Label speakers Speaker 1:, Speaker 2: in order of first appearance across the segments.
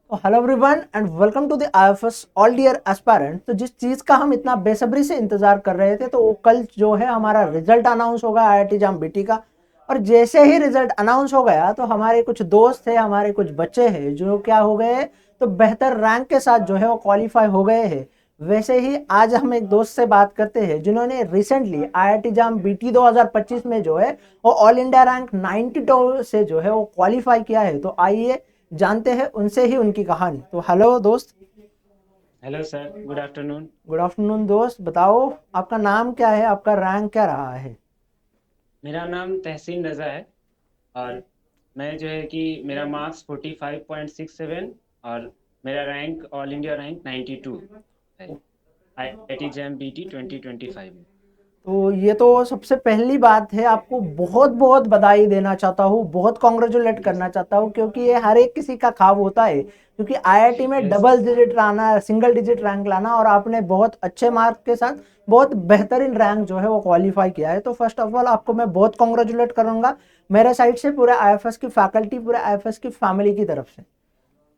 Speaker 1: तो hello everyone and welcome to the IFS all dear aspirant. तो जिस चीज़ का हम इतना बेसब्री से इंतजार कर रहे थे, तो वो कल जो है हमारा रिजल्ट अनाउंस होगा आईआईटी जाम बीटी का। और जैसे ही रिजल्ट अनाउंस हो गया तो हमारे कुछ दोस्त थे, हमारे कुछ बच्चे हैं जो क्या हो गए, तो बेहतर रैंक के साथ जो है वो क्वालिफाई हो गए हैं। वैसे ही आज हम एक दोस्त से बात करते हैं जिन्होंने रिसेंटली आईआईटी जाम बीटी 2025 में जो है वो ऑल इंडिया रैंक 92 से जो है वो क्वालिफाई किया है। तो आइए जानते हैं उनसे ही उनकी कहानी। तो हेलो दोस्त।
Speaker 2: Hello sir, good afternoon.
Speaker 1: Good afternoon दोस्त, बताओ आपका नाम क्या है, आपका रैंक क्या रहा है?
Speaker 2: मेरा नाम तहसीन रज़ा है और मैं जो है कि मेरा मार्क्स 45.67 और मेरा रैंक ऑल इंडिया रैंक 92 है आईआईटी जैम बीटी 2025 में।
Speaker 1: तो ये तो सबसे पहली बात है, आपको बहुत बहुत बधाई देना चाहता हूँ, बहुत कॉन्ग्रेचुलेट
Speaker 2: यस।
Speaker 1: करना चाहता हूँ, क्योंकि ये हर एक किसी का ख्वाब होता है। क्योंकि आईआईटी में
Speaker 2: यस।
Speaker 1: डबल डिजिट लाना, सिंगल डिजिट रैंक लाना, और आपने बहुत अच्छे मार्क के साथ बहुत बेहतरीन रैंक जो है वो क्वालिफाई किया है। तो फर्स्ट ऑफ ऑल आपको मैं बहुत कॉन्ग्रेचुलेट करूंगा मेरे साइड से, पूरे आईएफएस की फैकल्टी, पूरे आईएफएस की फैमिली की तरफ से।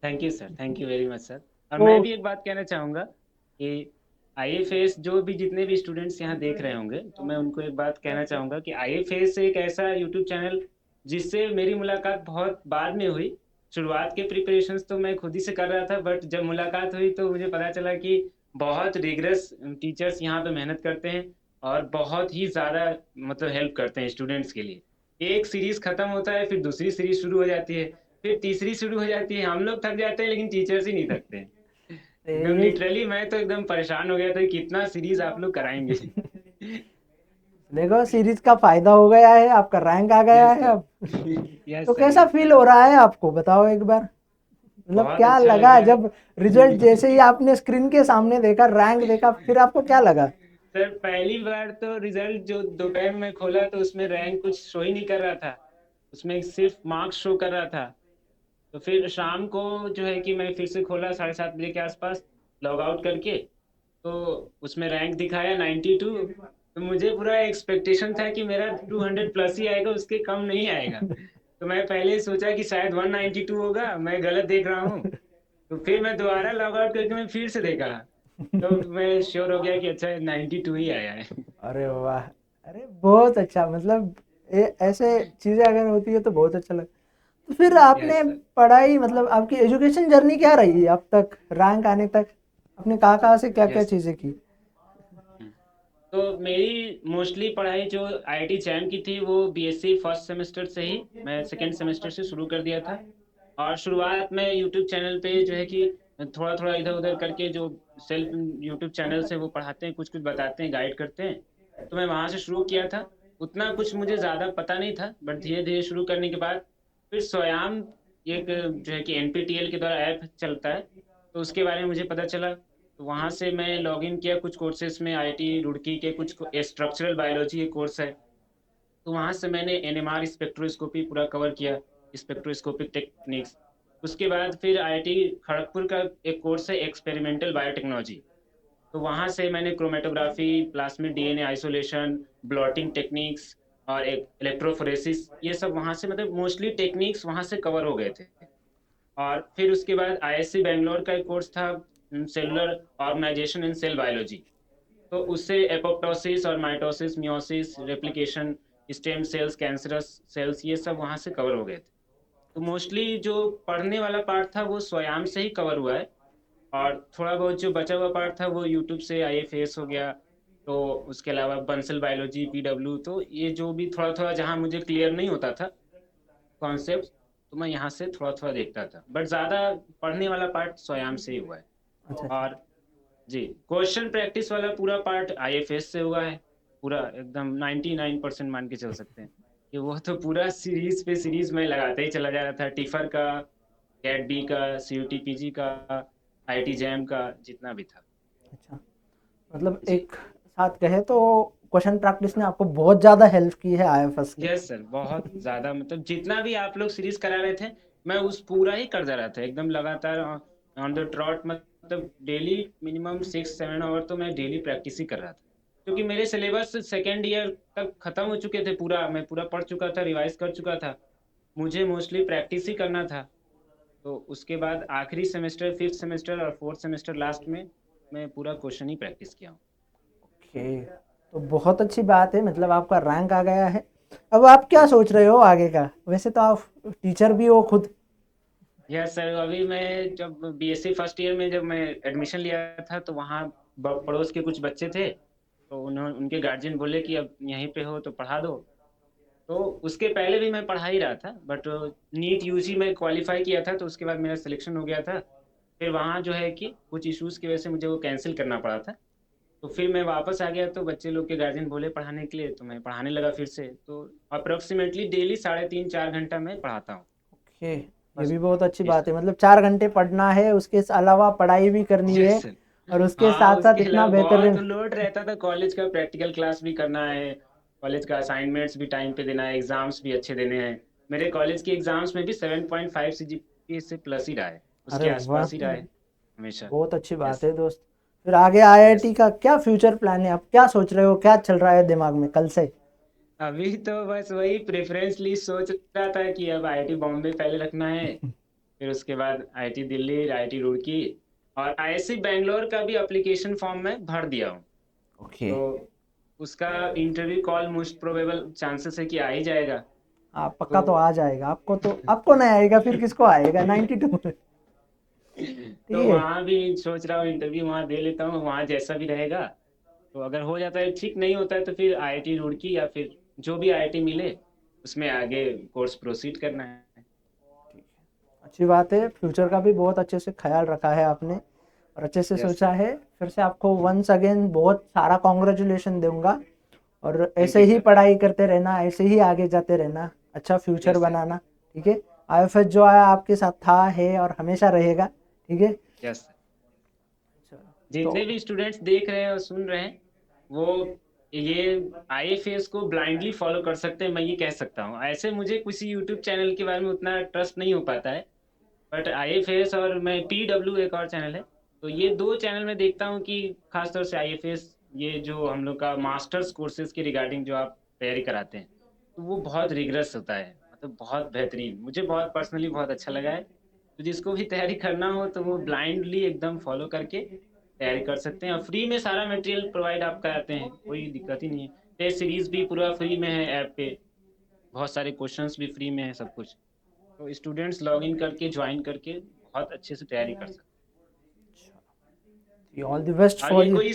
Speaker 2: Thank you sir, thank you very much sir. और
Speaker 1: तो
Speaker 2: मैं भी एक बात कहना चाहूँगा कि आईएफएस जो भी जितने भी स्टूडेंट्स यहाँ देख रहे होंगे, तो मैं उनको एक बात कहना चाहूँगा कि आईएफएस एक ऐसा यूट्यूब चैनल जिससे मेरी मुलाकात बहुत बाद में हुई। शुरुआत के प्रिपरेशंस तो मैं खुद ही से कर रहा था, बट जब मुलाकात हुई तो मुझे पता चला कि बहुत रिगरस टीचर्स यहाँ पे मेहनत करते हैं और बहुत ही ज़्यादा मतलब हेल्प करते हैं स्टूडेंट्स के लिए। एक सीरीज़ ख़त्म होता है, फिर दूसरी सीरीज़ शुरू हो जाती है, फिर तीसरी शुरू हो जाती है। हम लोग थक जाते हैं लेकिन टीचर्स ही नहीं थकते हैं। एकदम
Speaker 1: ये
Speaker 2: लिटरली मैं तो एकदम परेशान हो गया था कि कितना सीरीज आप लोग कराएंगे।
Speaker 1: देखो, सीरीज का फायदा हो गया है, आपका रैंक आ गया
Speaker 2: यस
Speaker 1: है
Speaker 2: सर।
Speaker 1: अब। तो
Speaker 2: यस सर,
Speaker 1: कैसा
Speaker 2: यस
Speaker 1: फील
Speaker 2: सर।
Speaker 1: हो रहा है आपको, बताओ एक बार। मतलब
Speaker 2: बहुत
Speaker 1: क्या
Speaker 2: अच्छा लग
Speaker 1: लगा
Speaker 2: रहा
Speaker 1: जब रिजल्ट
Speaker 2: है।
Speaker 1: जैसे ही आपने स्क्रीन के सामने देखा, रैंक देखा, फिर आपको क्या लगा?
Speaker 2: सर पहली बार तो रिजल्ट जो दोपहर में खोला तो उसमें रैंक कुछ शो ही नहीं कर रहा था, उसमें सिर्फ मार्क्स शो कर रहा था। तो फिर शाम को जो है कि मैं फिर से खोला 7:30 बजे के आसपास, लॉग आउट करके, तो उसमें रैंक दिखाया 92। तो मुझे पूरा एक्सपेक्टेशन था कि मेरा 200 प्लस ही आएगा, उसके कम नहीं आएगा। तो मैं पहले ही सोचा कि शायद 192 होगा, मैं गलत देख रहा हूँ। तो फिर मैं दोबारा लॉग आउट करके मैं फिर से देखा, तो मैं श्योर हो गया कि अच्छा 92 ही आया है।
Speaker 1: अरे वाह! अरे बहुत अच्छा, मतलब ऐसे चीज़ें अगर होती है तो बहुत अच्छा लगता है। तो फिर आपने
Speaker 2: यस सर।
Speaker 1: पढ़ाई, मतलब आपकी एजुकेशन जर्नी क्या रही अब तक रैंक आने तक? आपने कहाँ-कहाँ से क्या-क्या
Speaker 2: यस।
Speaker 1: चीज़ें की?
Speaker 2: तो मेरी मोस्टली पढ़ाई जो आईआईटी जैम की थी वो बीएससी फर्स्ट सेमेस्टर से ही मैं सेकेंड सेमेस्टर से शुरू कर दिया था। और शुरुआत में यूट्यूब चैनल पे जो है कि थोड़ा थोड़ा इधर उधर करके जो सेल्फ यूट्यूब चैनल से वो पढ़ाते हैं, कुछ कुछ बताते हैं, गाइड करते हैं, तो मैं वहाँ से शुरू किया था। उतना कुछ मुझे ज़्यादा पता नहीं था, बट धीरे धीरे शुरू करने के बाद फिर स्वयं एक जो है कि एनपीटीईएल के द्वारा ऐप चलता है, तो उसके बारे में मुझे पता चला। तो वहाँ से मैं लॉगिन किया कुछ कोर्सेज में, आईआईटी रुड़की के कुछ स्ट्रक्चरल बायोलॉजी के कोर्स है, तो वहाँ से मैंने एनएमआर स्पेक्ट्रोस्कोपी पूरा कवर किया, स्पेक्ट्रोस्कोपिक टेक्निक्स। उसके बाद फिर आईआईटी खड़गपुर का एक कोर्स है एक्सपेरिमेंटल बायोटेक्नोलॉजी, तो वहाँ से मैंने chromatography, plasmid DNA isolation, blotting techniques और एक इलेक्ट्रोफोरेसिस, ये सब वहाँ से मतलब मोस्टली टेक्निक्स वहाँ से कवर हो गए थे। और फिर उसके बाद आईएससी बैंगलोर का एक कोर्स था, सेलुलर ऑर्गेनाइजेशन इन सेल बायोलॉजी, तो उससे एपोप्टोसिस और mitosis, meiosis, replication, stem cells, cancerous cells, ये सब वहाँ से कवर हो गए थे। तो मोस्टली जो पढ़ने वाला पार्ट था वो स्वयं से ही कवर हुआ है, और थोड़ा बहुत जो बचा हुआ पार्ट था वो यूट्यूब से आईएफएस हो गया। तो उसके अलावा बंसल बायोलॉजी, पीडब्ल्यू, तो ये जो भी थोड़ा थोड़ा जहाँ मुझे क्लियर नहीं होता था कॉन्सेप्ट, तो मैं यहाँ से थोड़ा थोड़ा देखता था, बट ज़्यादा पढ़ने वाला पार्ट स्वयं से ही हुआ है।
Speaker 1: अच्छा, अच्छा।
Speaker 2: और जी, क्वेश्चन प्रैक्टिस वाला पूरा पार्ट आईएफएस से हुआ है, पूरा एकदम 99% मान के चल सकते हैं कि वो तो पूरा सीरीज पे सीरीज में लगाते ही चला जा रहा था, टिफर का, कैट बी का, सीयूटीपीजी का, आईटी जैम का, जितना भी था।
Speaker 1: अच्छा, मतलब
Speaker 2: जी।
Speaker 1: एक साथ कहे तो क्वेश्चन प्रैक्टिस ने आपको बहुत ज़्यादा हेल्प की है आईएफएस के।
Speaker 2: यस सर, बहुत ज़्यादा, मतलब जितना भी आप लोग सीरीज करा रहे थे मैं उस पूरा ही कर जा रहा था एकदम लगातार, ऑन द ट्रॉट, मतलब डेली मिनिमम 6-7 आवर तो मैं डेली प्रैक्टिस ही कर रहा था, क्योंकि मेरे सिलेबस सेकेंड ईयर तक ख़त्म हो चुके थे, पूरा मैं पूरा पढ़ चुका था, रिवाइज कर चुका था, मुझे मोस्टली प्रैक्टिस ही करना था। तो उसके बाद आखिरी सेमेस्टर, 5th सेमेस्टर और 4th सेमेस्टर लास्ट में मैं पूरा क्वेश्चन ही प्रैक्टिस किया हूँ।
Speaker 1: ओके, तो बहुत अच्छी बात है, मतलब आपका रैंक आ गया है। अब आप क्या
Speaker 2: यस
Speaker 1: सोच रहे हो आगे का? वैसे तो आप टीचर भी हो खुद।
Speaker 2: यस सर, अभी मैं जब बीएससी फर्स्ट ईयर में जब मैं एडमिशन लिया था तो वहाँ पड़ोस के कुछ बच्चे थे, तो उन्होंने उनके गार्जियन बोले कि अब यहीं पे हो तो पढ़ा दो। तो उसके पहले भी मैं पढ़ा ही रहा था, बट नीट यूजी में क्वालिफाई किया था, तो उसके बाद मेरा सिलेक्शन हो गया था। फिर वहाँ जो है कि कुछ इश्यूज़ की वजह से मुझे वो कैंसिल करना पड़ा था। तो फिर मैं वापस आ गया, तो बच्चे लोग के गार्जियन बोले पढ़ाने के लिए, तो मैं पढ़ाने लगा फिर से। तो अप्रोक्सीमेटली डेली 3.5 4 घंटा मैं पढ़ाता हूँ।
Speaker 1: ओके, ये
Speaker 2: बस।
Speaker 1: भी बहुत अच्छी
Speaker 2: जी
Speaker 1: बात
Speaker 2: सर।
Speaker 1: है, मतलब 4 घंटे पढ़ना है, उसके अलावा पढ़ाई भी करनी
Speaker 2: यस
Speaker 1: है,
Speaker 2: सर।
Speaker 1: और उसके
Speaker 2: हाँ,
Speaker 1: साथ साथ
Speaker 2: उसके
Speaker 1: इतना
Speaker 2: अलावा बहुत
Speaker 1: बेहतरीन।
Speaker 2: लोड रहता था, कॉलेज का प्रैक्टिकल क्लास भी करना है, कॉलेज का असाइनमेंट्स भी टाइम पे देना है, एग्जाम्स भी अच्छे देने हैं। मेरे कॉलेज के एग्जाम्स में भी 7.5 सीजीपीए से प्लस ही रहा है,
Speaker 1: अरे
Speaker 2: उसके
Speaker 1: वाह,
Speaker 2: आसपास ही रहा है हमेशा।
Speaker 1: बहुत अच्छी बात
Speaker 2: यस
Speaker 1: है दोस्त। फिर आगे
Speaker 2: यस।
Speaker 1: आईआईटी का क्या फ्यूचर प्लान है? आप क्या सोच रहे हो, क्या चल रहा है दिमाग में कल से?
Speaker 2: अभी तो बस वही प्रेफरेंस लिस्ट सोच रहा था कि अब आईआईटी बॉम्बे पहले रखना है, फिर उसके बाद आईआईटी दिल्ली, आईआईटी रुड़की और आईएससी बैंगलोर का भी एप्लीकेशन फॉर्म मैं भर दिया हूँ।
Speaker 1: ओके।
Speaker 2: तो उसका interview call most probable chances है कि आ ही जाएगा।
Speaker 1: आप पक्का
Speaker 2: तो
Speaker 1: तो आ जाएगा, आपको तो, आपको नहीं आएगा फिर किसको आएगा? 92 में। ठीक
Speaker 2: तो
Speaker 1: है।
Speaker 2: वहाँ भी सोच रहा हूँ इंटरव्यू वहाँ दे लेता हूँ, वहाँ जैसा भी रहेगा। तो अगर हो जाता है, ठीक नहीं होता है, तो फिर आईआईटी रुड़की या फिर जो भी आईआईटी मिले उसमें आगे कोर्स प्रोसीड करना है।
Speaker 1: अच्छी बात है, फ्यूचर का भी बहुत अच्छे से ख्याल रखा है आपने, और अच्छे से
Speaker 2: यस
Speaker 1: सोचा
Speaker 2: सर।
Speaker 1: है। फिर से आपको वंस अगेन बहुत सारा कॉन्ग्रेचुलेशन दूंगा, और
Speaker 2: थैंक
Speaker 1: ऐसे
Speaker 2: यू
Speaker 1: ही
Speaker 2: सर।
Speaker 1: पढ़ाई करते रहना, ऐसे ही आगे जाते रहना, अच्छा फ्यूचर
Speaker 2: यस सर।
Speaker 1: बनाना। ठीक है। आईएफएस जो है आपके साथ था, है और हमेशा रहेगा। ठीक है।
Speaker 2: Yes sir.
Speaker 1: चलो।
Speaker 2: जितने
Speaker 1: तो
Speaker 2: भी स्टूडेंट्स देख रहे हैं और सुन रहे हैं, वो ये आईएफएस को ब्लाइंडली फॉलो कर सकते हैं, मैं ये कह सकता हूँ। ऐसे मुझे किसी यूट्यूब चैनल के बारे में उतना ट्रस्ट नहीं हो पाता है, बट आईएफएस और मैं पीडब्ल्यू एक और चैनल है, तो ये दो चैनल में देखता हूँ कि खासतौर से आईएफएस, ये जो हम लोग का मास्टर्स कोर्सेज के रिगार्डिंग जो आप तैयारी कराते हैं, तो वो बहुत रिगरस होता है, मतलब बहुत बेहतरीन, मुझे बहुत पर्सनली बहुत अच्छा लगा है। तो जिसको भी तैयारी करना हो तो वो ब्लाइंडली एकदम फॉलो करके तैयारी कर सकते हैं, और फ्री में सारा मटेरियल प्रोवाइड आप कराते हैं, कोई दिक्कत ही नहीं है। टेस्ट सीरीज भी पूरा फ्री में है ऐप पे, बहुत सारे क्वेश्चंस भी फ्री में है, सब कुछ। तो स्टूडेंट्स लॉग इन करके ज्वाइन करके बहुत अच्छे से तैयारी कर सकते
Speaker 1: ऑल द बेस्ट
Speaker 2: हैं। और
Speaker 1: फॉर
Speaker 2: ये
Speaker 1: यू।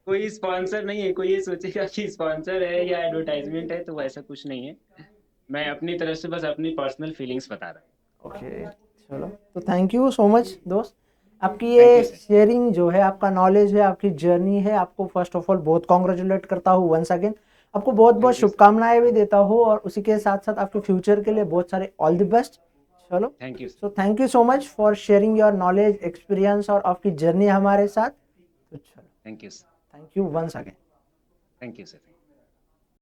Speaker 2: कोई स्पॉन्सर नहीं है, कोई ये सोचेगा कि स्पॉन्सर है या एडवर्टाइजमेंट है, तो वैसा कुछ नहीं है। मैं अपनी तरफ से बस अपनी पर्सनल फीलिंग्स बता रहा
Speaker 1: ओके, चलो, तो थैंक यू सो मच दोस्त। आपकी
Speaker 2: हूँ। थैंक
Speaker 1: ये
Speaker 2: यू सर।
Speaker 1: शेयरिंग जो है, आपका नॉलेज है, आपकी जर्नी है, आपको फर्स्ट ऑफ ऑल बहुत कॉन्ग्रेचुलेट करता हूँ वंस अगेन। आपको बहुत बहुत
Speaker 2: थैंक यू सर।
Speaker 1: शुभकामनाएं भी देता हूँ, और उसी के साथ साथ आपके फ्यूचर के लिए बहुत सारे ऑल द बेस्ट। चलो।
Speaker 2: Thank you sir.
Speaker 1: So thank you so much for sharing your knowledge, experience और आपकी जर्नी हमारे साथ। तो चलो,
Speaker 2: thank you sir.
Speaker 1: Thank you once again.
Speaker 2: Thank you sir.